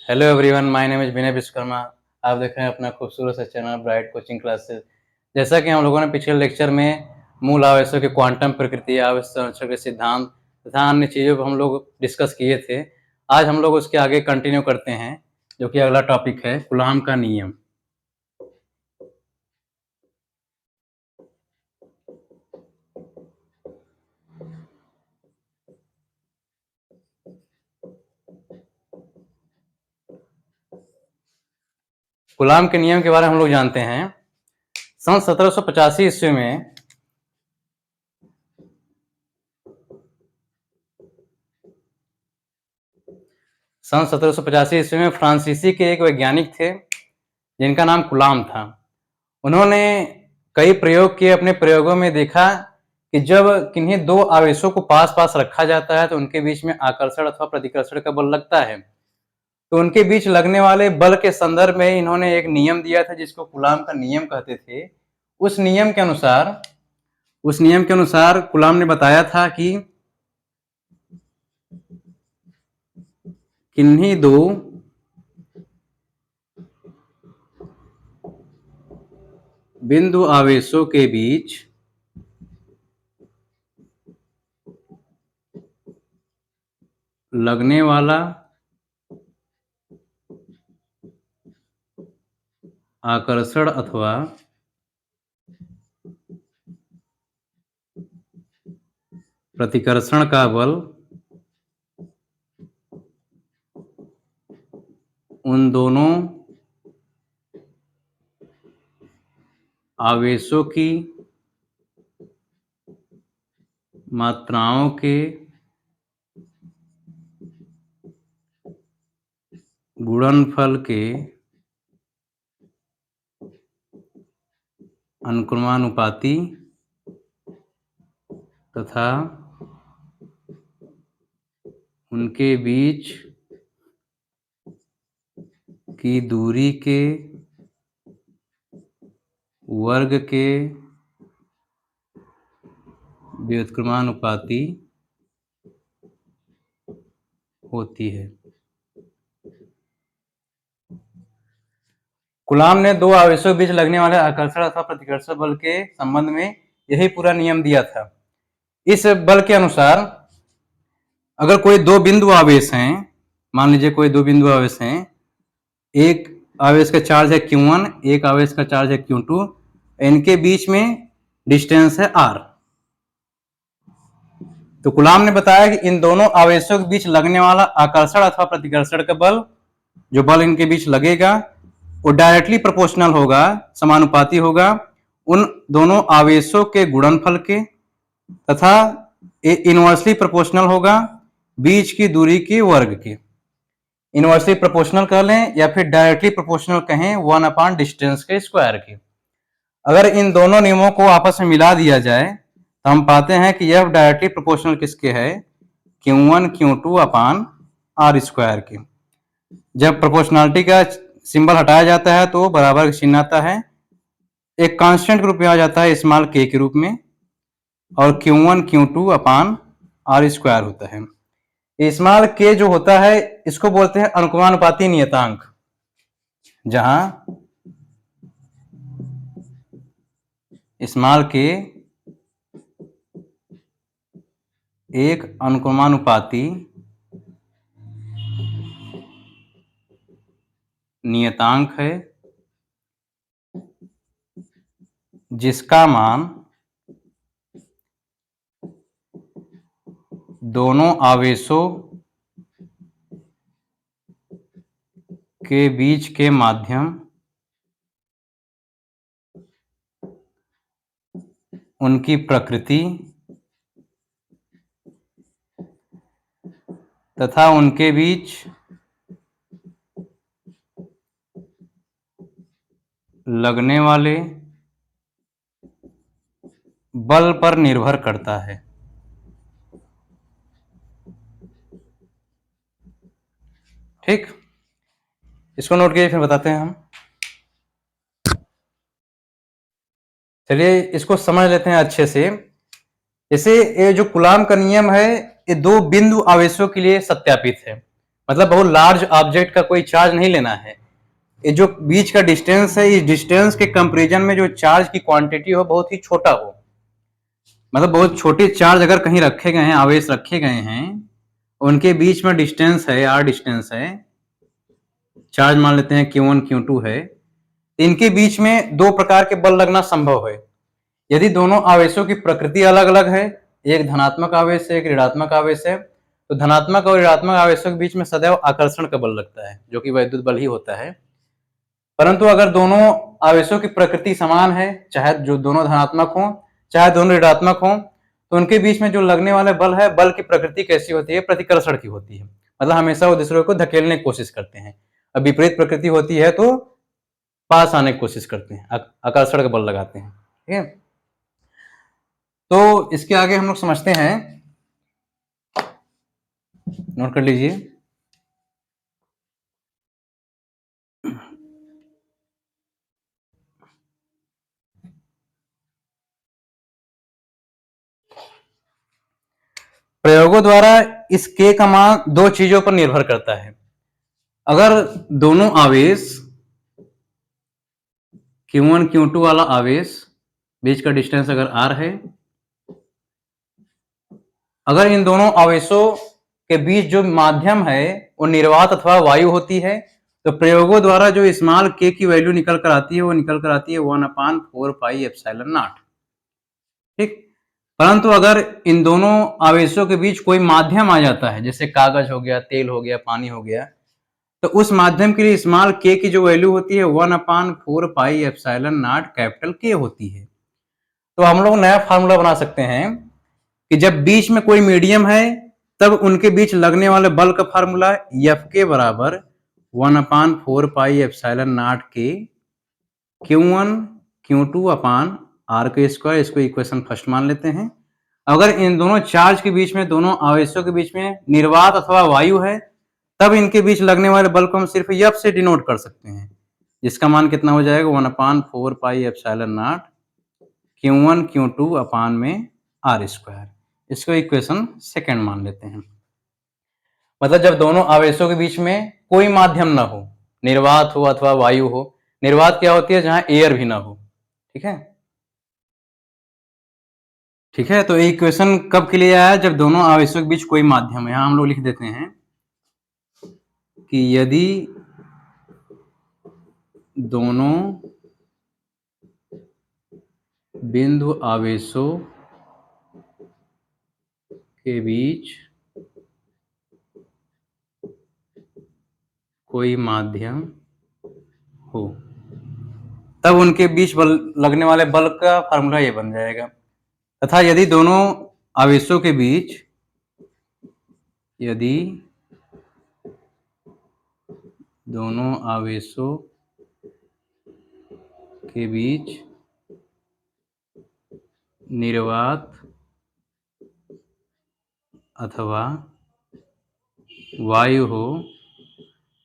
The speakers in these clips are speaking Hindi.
Hello everyone, my name is Vinay Vishwakarma. आप देख रहे हैं अपना खूबसूरत सा चैनल ब्राइट कोचिंग क्लासेस। जैसा कि हम लोगों ने पिछले लेक्चर में मूल आवेशों के क्वांटम प्रकृति, आवेश संरक्षण के सिद्धांत तथा अन्य चीज़ों को हम लोग डिस्कस किए थे। आज हम लोग उसके आगे कंटिन्यू करते हैं, जो कि अगला टॉपिक है कूलॉम का नियम। कूलॉम के नियम के बारे में हम लोग जानते हैं। सन 1785 ईस्वी में ईस्वी में फ्रांसीसी के एक वैज्ञानिक थे जिनका नाम कूलॉम था। उन्होंने कई प्रयोग किए। अपने प्रयोगों में देखा कि जब किन्हीं दो आवेशों को पास पास रखा जाता है तो उनके बीच में आकर्षण अथवा प्रतिकर्षण का बल लगता है। तो उनके बीच लगने वाले बल के संदर्भ में इन्होंने एक नियम दिया था जिसको कूलॉम का नियम कहते थे। उस नियम के अनुसार कूलॉम ने बताया था कि किन्हीं दो बिंदु आवेशों के बीच लगने वाला आकर्षण अथवा प्रतिकर्षण का बल उन दोनों आवेशों की मात्राओं के गुणनफल के अनुक्रमानुपाती तथा उनके बीच की दूरी के वर्ग के व्युत्क्रमानुपाती होती है। कूलॉम ने दो आवेशों के बीच लगने वाले आकर्षण अथवा प्रतिकर्षण बल के संबंध में यही पूरा नियम दिया था। इस बल के अनुसार अगर कोई दो बिंदु आवेश हैं, मान लीजिए कोई दो बिंदु आवेश हैं, एक आवेश का चार्ज है Q1, एक आवेश का चार्ज है Q2, इनके बीच में डिस्टेंस है R। तो कूलॉम ने बताया कि इन दोनों आवेशों के बीच लगने वाला आकर्षण अथवा प्रतिकर्षण का बल, जो बल इनके बीच लगेगा, वो डायरेक्टली प्रोपोर्शनल होगा, समानुपाती होगा उन दोनों आवेशों के गुणनफल के, तथा इनवर्सली प्रोपोर्शनल होगा बीच की दूरी के वर्ग के। इनवर्सली प्रोपोर्शनल कह लें या फिर डायरेक्टली प्रोपोर्शनल कहें 1/, डिस्टेंस के स्क्वायर के। अगर इन दोनों नियमों को आपस में मिला दिया जाए तो हम पाते हैं कि यह डायरेक्टली प्रोपोर्शनल किसके है, Q1 Q2/R² के। जब प्रोपोर्शनलिटी का सिंबल हटाया जाता है तो बराबर का चिन्ह आता है, एक कांस्टेंट के रूप में आ जाता है स्मॉल k के रूप में, और Q1 Q2/R² होता है। स्मॉल k जो होता है इसको बोलते हैं अनुक्रमानुपाती नियतांक, जहां स्मॉल k एक अनुक्रमानुपाती नियतांक है जिसका मान दोनों आवेशों के बीच के माध्यम उनकी प्रकृति तथा उनके बीच लगने वाले बल पर निर्भर करता है। ठीक, इसको नोट कीजिए, फिर बताते हैं हम। चलिए इसको समझ लेते हैं अच्छे से। जैसे ये जो कूलॉम का नियम है ये दो बिंदु आवेशों के लिए सत्यापित है। मतलब बहुत लार्ज ऑब्जेक्ट का कोई चार्ज नहीं लेना है। ये जो बीच का डिस्टेंस है, इस डिस्टेंस के कंपेरिजन में जो चार्ज की क्वांटिटी हो बहुत ही छोटा हो, मतलब बहुत छोटे चार्ज अगर कहीं रखे गए हैं, आवेश रखे गए हैं, उनके बीच में डिस्टेंस है, आर डिस्टेंस है, चार्ज मान लेते हैं Q1 Q2 है, इनके बीच में दो प्रकार के बल लगना संभव है। यदि दोनों आवेशों की प्रकृति अलग अलग है, एक धनात्मक आवेश है, एक ऋणात्मक आवेश है, तो धनात्मक और ऋणात्मक आवेशों के बीच में सदैव आकर्षण का बल लगता है, जो कि वैद्युत बल ही होता है। परंतु अगर दोनों आवेशों की प्रकृति समान है, चाहे जो दोनों धनात्मक हो चाहे दोनों ऋणात्मक हो, तो उनके बीच में जो लगने वाले बल है, बल की प्रकृति कैसी होती है? प्रतिकर्षण की होती है। मतलब हमेशा वो दूसरे को धकेलने की कोशिश करते हैं। अब विपरीत प्रकृति होती है तो पास आने की कोशिश करते हैं, आकर्षण का बल लगाते हैं। ठीक है, तो इसके आगे हम लोग समझते हैं, नोट कर लीजिए। प्रयोगों द्वारा इस के का मान दो चीजों पर निर्भर करता है। अगर दोनों आवेश Q1 Q2 वाला आवेश, बीच का डिस्टेंस अगर r है, अगर इन दोनों आवेशों के बीच जो माध्यम है वो निर्वात अथवा वायु होती है, तो प्रयोगों द्वारा जो स्मॉल k की वैल्यू निकल कर आती है वो निकल कर आती है 1/4πε0। ठीक, परंतु अगर इन दोनों आवेशों के बीच कोई माध्यम आ जाता है, जैसे कागज हो गया, तेल हो गया, पानी हो गया, तो उस माध्यम के लिए स्मॉल k की जो वैल्यू होती है 1/4πε0 कैपिटल K होती है। तो हम लोग नया फार्मूला बना सकते हैं कि जब बीच में कोई मीडियम है तब उनके बीच लगने वाले बल का फार्मूला एफ के बराबर 1/4πε0 के Q1 Q2 अपान आर के स्क्वायर, इसको इक्वेशन फर्स्ट मान लेते हैं। अगर इन दोनों चार्ज के बीच में, दोनों आवेशों के बीच में निर्वात अथवा वायु है, तब इनके बीच लगने वाले बल को हम सिर्फ एफ से डिनोट कर सकते हैं, जिसका मान कितना हो जाएगा 1/4πε0 Q1 Q2 अपान में आर स्क्वायर। इसको इक्वेशन सेकेंड मान लेते हैं। मतलब जब दोनों आवेशों के बीच में कोई माध्यम ना हो, निर्वात हो अथवा वायु हो। निर्वात क्या होती है? जहां एयर भी ना हो। ठीक है, ठीक है, तो इक्वेशन कब के लिए आया? जब दोनों आवेशों के बीच कोई माध्यम है। यहां हम लोग लिख देते हैं कि यदि दोनों बिंदु आवेशों के बीच कोई माध्यम हो, तब उनके बीच बल लगने वाले बल का फार्मूला ये बन जाएगा। तथा यदि दोनों आवेशों के बीच, यदि दोनों आवेशों के बीच निर्वात अथवा वायु हो,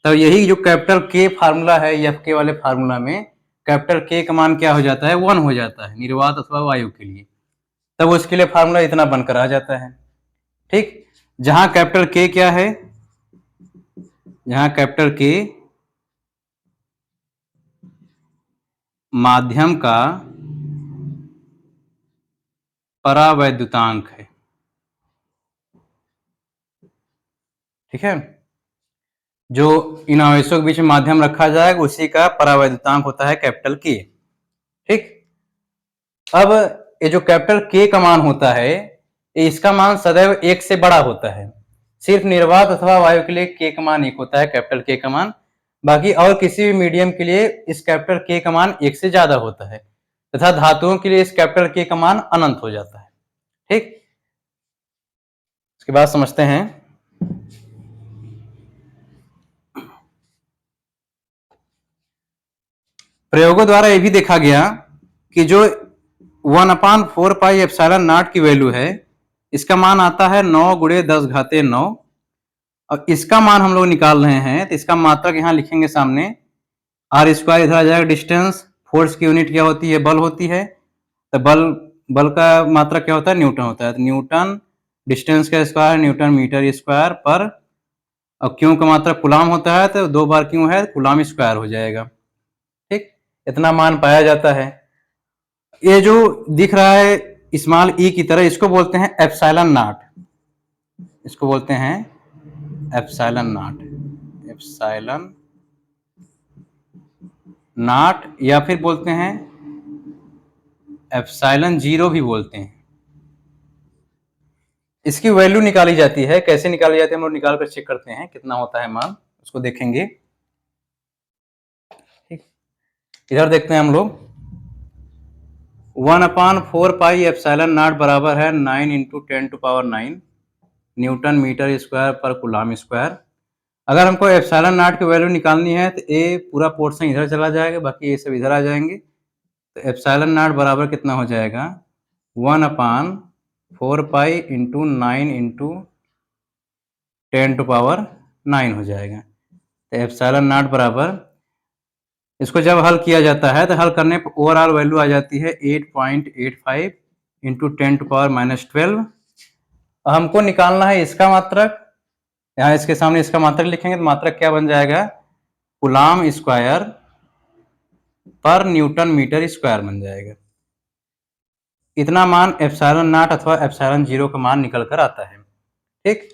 तब यही जो कैपिटल के फार्मूला है, एफ के वाले फार्मूला में कैपिटल के का मान क्या हो जाता है? 1 हो जाता है निर्वात अथवा वायु के लिए। तब उसके लिए फार्मूला इतना बनकर आ जाता है। ठीक, जहां कैपिटल के क्या है? जहां कैपिटल के माध्यम का परावैद्युतांक है। ठीक है, जो इन आवेशों के बीच में माध्यम रखा जाएगा उसी का परावैद्युतांक होता है कैपिटल के। ठीक, अब ये जो कैपिटल के का मान होता है, इसका मान सदैव 1 से बड़ा होता है। सिर्फ निर्वात अथवा वायु के लिए के का मान 1 होता है, कैपिटल के का मान। बाकी और किसी भी मीडियम के लिए इस कैपिटल के का मान 1 से ज्यादा होता है, तथा धातुओं के लिए इस कैपिटल के का मान अनंत हो जाता है। ठीक, इसके बाद समझते हैं, प्रयोगों द्वारा यह भी देखा गया कि जो 1/4πε0 की वैल्यू है, इसका मान आता है 9 × 10⁻9। और इसका मान हम लोग निकाल रहे हैं, तो इसका मात्रक यहां लिखेंगे सामने। आर स्क्वायर इधर आ जाएगा, डिस्टेंस। फोर्स की यूनिट क्या होती है? बल होती है। तो बल का मात्रक क्या होता है? न्यूटन होता है। तो न्यूटन डिस्टेंस का स्क्वायर, न्यूटन मीटर स्क्वायर पर और क्यू का मात्रक कूलाम होता है तो 2 बार क्यू है कूलाम स्क्वायर हो जाएगा। ठीक, इतना मान पाया जाता है। ये जो दिख रहा है स्मॉल ई की तरह, इसको बोलते हैं एप्सिलॉन नॉट। इसको बोलते हैं एप्सिलॉन नॉट, एप्सिलॉन नॉट, या फिर बोलते हैं एप्सिलॉन जीरो भी बोलते हैं। इसकी वैल्यू निकाली जाती है, कैसे निकाली जाती है हम लोग निकाल कर चेक करते हैं कितना होता है मान, उसको देखेंगे। ठीक, इधर देखते हैं हम लोग 1/4 पाई एप्सिलॉन नॉट बराबर है 9 × 10⁹ न्यूटन मीटर स्क्वायर पर कूलाम स्क्वायर। अगर हमको एप्सिलॉन नॉट की वैल्यू निकालनी है तो ए पूरा पोर्शन इधर चला जाएगा, बाकी ये सब इधर आ जाएंगे। तो एप्सिलॉन नॉट बराबर कितना हो जाएगा 1/4 पाई इंटू 9 × 10⁹ हो जाएगा। तो एप्सिलॉन नॉट बराबर, इसको जब हल किया जाता है तो हल करने पर ओवरऑल वैल्यू आ जाती है 8.85 इंटू 10⁻12। हमको निकालना है इसका मात्रक, यहाँ इसके सामने इसका मात्रक लिखेंगे तो मात्रक क्या बन जाएगा कूलाम स्क्वायर पर न्यूटन मीटर स्क्वायर बन जाएगा। इतना मान एप्सिलॉन नॉट अथवा एप्सिलॉन जीरो का मान निकल कर आता है। ठीक,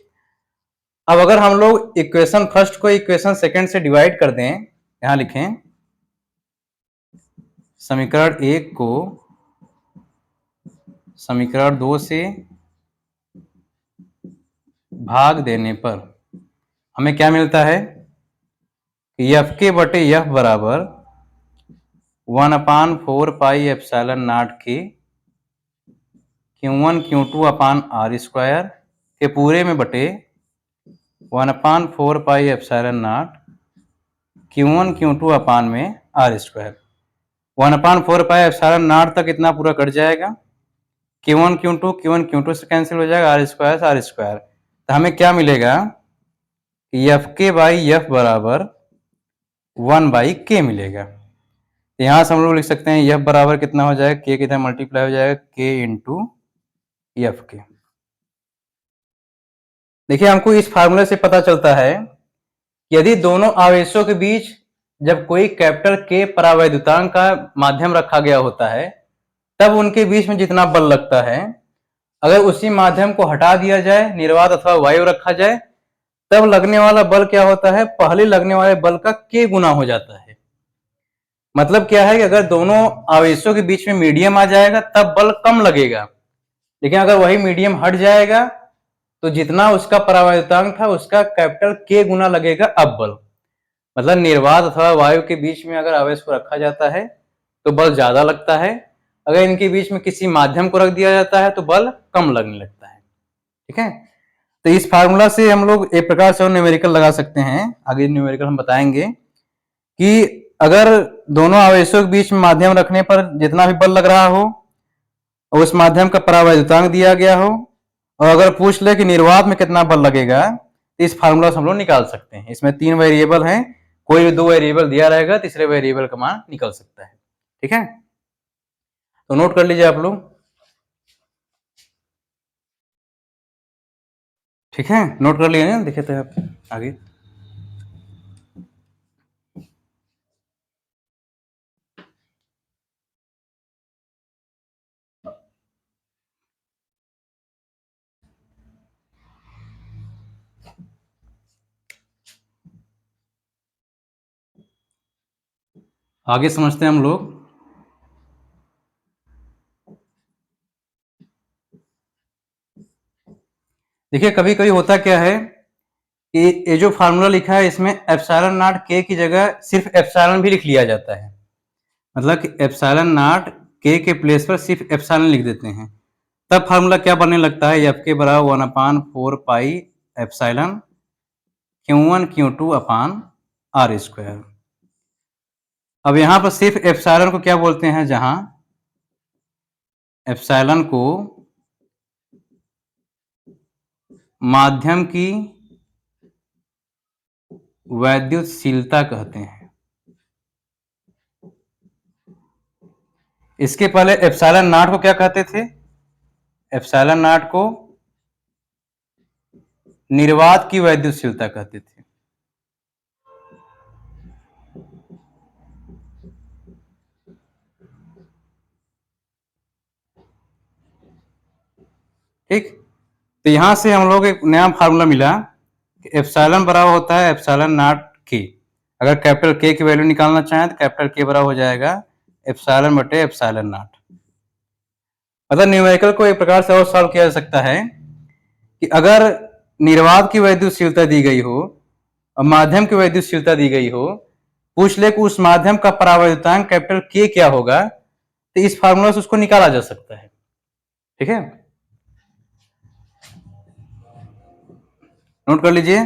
अब अगर हम लोग इक्वेशन फर्स्ट को इक्वेशन सेकंड से डिवाइड कर दें, यहां लिखें समीकरण 1 को समीकरण 2 से भाग देने पर हमें क्या मिलता है कि एफ के बटे एफ बराबर 1/4 पाई एप्सिलॉन नॉट के Q1 Q2 अपान आर स्क्वायर के पूरे में बटे 1/4 pi epsilon not Q1 Q2 अपान में R square. 1/4 pi epsilon nought तक इतना पूरा कट जाएगा, Q1 Q2 से कैंसिल हो जाएगा, आर स्क्वायर से आर स्क्वायर। तो हमें क्या मिलेगा कि एफ के बाई एफ बराबर 1/k मिलेगा। तो यहां से हम लोग लिख सकते हैं एफ बराबर कितना हो जाएगा, के कितना मल्टीप्लाई हो जाएगा k इंटू एफ के। देखिए हमको इस फार्मूले से पता चलता है कि यदि दोनों आवेशों के बीच जब कोई कैपिटल के परावैद्युतांक का माध्यम रखा गया होता है तब उनके बीच में जितना बल लगता है, अगर उसी माध्यम को हटा दिया जाए, निर्वात अथवा वायु रखा जाए, तब लगने वाला बल क्या होता है पहले लगने वाले बल का k गुना हो जाता है। मतलब क्या है कि अगर दोनों आवेशों के बीच में मीडियम आ जाएगा तब बल कम लगेगा, लेकिन अगर वही मीडियम हट जाएगा तो जितना उसका परावैद्युतांक था उसका कैपिटल के गुना लगेगा अब बल। मतलब निर्वात अथवा वायु के बीच में अगर आवेश को रखा जाता है तो बल ज्यादा लगता है, अगर इनके बीच में किसी माध्यम को रख दिया जाता है तो बल कम लगने लगता है। ठीक है, तो इस फार्मूला से हम लोग एक प्रकार से न्यूमेरिकल लगा सकते हैं, आगे न्यूमेरिकल हम बताएंगे कि अगर दोनों आवेशों के बीच में माध्यम रखने पर जितना भी बल लग रहा हो और उस माध्यम का परावैद्युतांक दिया गया हो, और अगर पूछ ले कि निर्वात में कितना बल लगेगा, तो इस फार्मूला से हम लोग निकाल सकते हैं। इसमें 3 वेरिएबल हैं, कोई भी 2 वेरिएबल दिया रहेगा, तीसरे वेरिएबल का मान निकल सकता है। ठीक है, तो नोट कर लीजिए आप लोग। ठीक है, नोट कर लिए ना, देखे थे आप आगे। आगे समझते हैं हम लोग। देखिए कभी कभी होता क्या है कि ये जो फार्मूला लिखा है इसमें एप्सिलॉन नॉट के की जगह सिर्फ एप्सिलॉन भी लिख लिया जाता है। मतलब कि एप्सिलॉन नॉट के प्लेस पर सिर्फ एप्सिलॉन लिख देते हैं, तब फार्मूला क्या बनने लगता है एफ के बराबर 1/4 पाई एप्सिलॉन Q1 Q2 अपान आर स्क्वायर। अब यहां पर सिर्फ एप्सिलॉन को क्या बोलते हैं, जहां एप्सिलॉन को माध्यम की वैद्युतशीलता कहते हैं। इसके पहले एप्सिलॉन नॉट को क्या कहते थे, एप्सिलॉन नॉट को निर्वात की वैद्युतशीलता कहते थे। ठीक। तो यहाँ से हम लोग एक नया फार्मूला मिला कि एप्सिलॉन बराबर होता है एप्सिलॉन नॉट के। अगर कैपिटल के की वैल्यू निकालना चाहें तो कैपिटल के बराबर हो जाएगा एप्सिलॉन बटे एप्सिलॉन नॉट। मतलब न्यूमेरिकल को एक प्रकार से और सॉल्व किया जा सकता है कि अगर निर्वात की वैद्युतशीलता दी गई हो और माध्यम की वैद्युतशीलता दी गई हो, पूछ ले कि उस माध्यम का परावैद्युतांक कैपिटल के क्या होगा, तो इस फार्मूला से उसको निकाला जा सकता है। ठीक है, नोट कर लीजिए।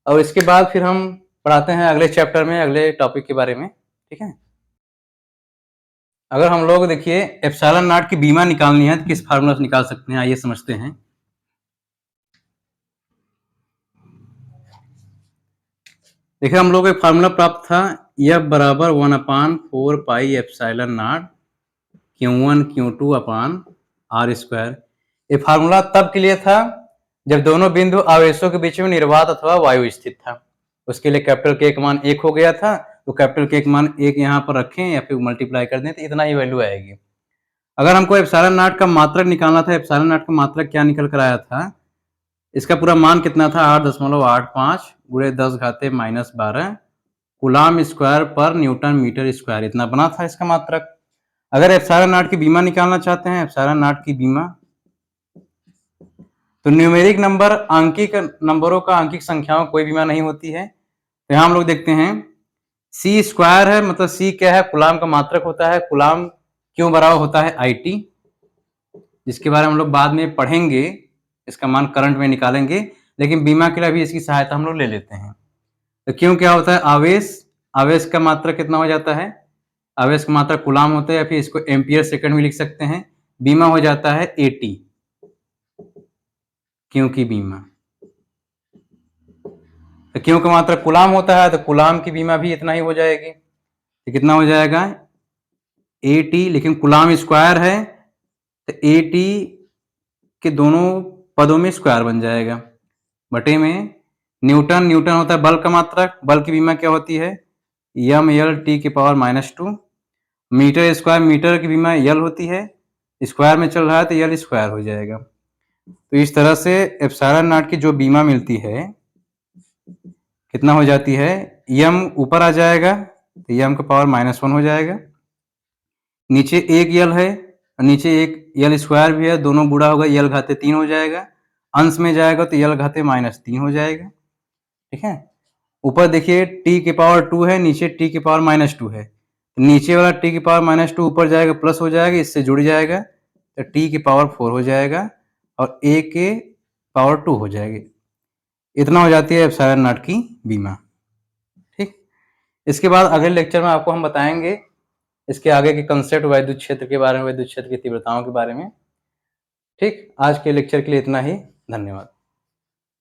और इसके बाद फिर हम पढ़ाते हैं अगले चैप्टर में अगले टॉपिक के बारे में। ठीक है, अगर हम लोग देखिए एप्सिलॉन नॉट की बीमा निकालनी है तो किस फार्मूला से निकाल सकते हैं, आइए समझते हैं। देखिए हम लोग एक फार्मूला प्राप्त था, F बराबर 1/4 pi epsilon not Q1 Q2 upon R square. ये फार्मूला तब के लिए था जब दोनों बिंदु आवेशों के बीच में निर्वात अथवा वायु स्थित था। उसके लिए कैपिटल के का मान 1 हो गया था, तो कैपिटल के का मान 1 यहाँ पर रखें या फिर मल्टीप्लाई कर दें तो इतना ही वैल्यू आएगी। अगर हमको एप्सिलॉन नॉट का मात्रक निकालना था, एप्सिलॉन नॉट का मात्रक क्या निकल कर आया था, इसका पूरा मान कितना था 8.85 गुणे 10⁻⁻12 कूलाम स्क्वायर पर न्यूटन मीटर स्क्वायर, इतना बना था इसका मात्रक। अगर एप्सिलॉन नॉट की बीमा निकालना चाहते हैं, एप्सिलॉन नॉट की बीमा, तो न्यूमेरिक नंबर आंकिक नंबरों का आंकिक संख्याओं कोई बीमा नहीं होती है। तो यहाँ हम लोग देखते हैं सी स्क्वायर है, मतलब सी क्या है, कूलाम का मात्रक होता है। कूलाम क्यों बराबर होता है IT, जिसके बारे में हम लोग बाद में पढ़ेंगे, इसका मान करंट में निकालेंगे, लेकिन बीमा के लिए अभी इसकी सहायता हम लोग ले लेते हैं। तो क्यों क्या होता है, आवेश, आवेश का मात्रक कितना हो जाता है, आवेश का मात्रक कूलाम होता है, या फिर इसको एम्पियर सेकंड में लिख सकते हैं। बीमा हो जाता है AT, क्यों की बीमा। तो क्यों का मात्रक कूलाम होता है, तो कूलाम की बीमा भी इतना ही हो जाएगी। तो कितना हो जाएगा AT, लेकिन कूलाम स्क्वायर है तो AT के दोनों पदों में स्क्वायर बन जाएगा, बटे में न्यूटन, न्यूटन होता है बल का मात्रक, बल की बीमा क्या होती है mL/T⁻²। मीटर स्क्वायर, मीटर की बीमा L होती है, स्क्वायर में चल रहा है तो L स्क्वायर हो जाएगा। तो इस तरह से एप्सिलॉन नॉट की जो बीमा मिलती है कितना हो जाती है, m ऊपर आ जाएगा तो m का पावर -1 हो जाएगा, नीचे एक L है और नीचे एक L स्क्वायर भी है, दोनों बुरा होगा, L घाते 3 हो जाएगा, अंश में जाएगा तो L घाते -3 हो जाएगा। ठीक है, ऊपर देखिए t के पावर 2 है, नीचे t के पावर -2 है, नीचे वाला t के पावर -2 ऊपर जाएगा प्लस हो जाएगा, इससे जुड़ जाएगा तो t के पावर 4 हो जाएगा और a के पावर 2 हो जाएगी। इतना हो जाती है एप्सिलॉन नॉट की बीमा। ठीक, इसके बाद अगले लेक्चर में आपको हम बताएंगे इसके आगे के कंसेप्ट, वैद्युत क्षेत्र के बारे में, वैद्युत क्षेत्र की तीव्रताओं के बारे में। ठीक, आज के लेक्चर के लिए इतना ही, धन्यवाद।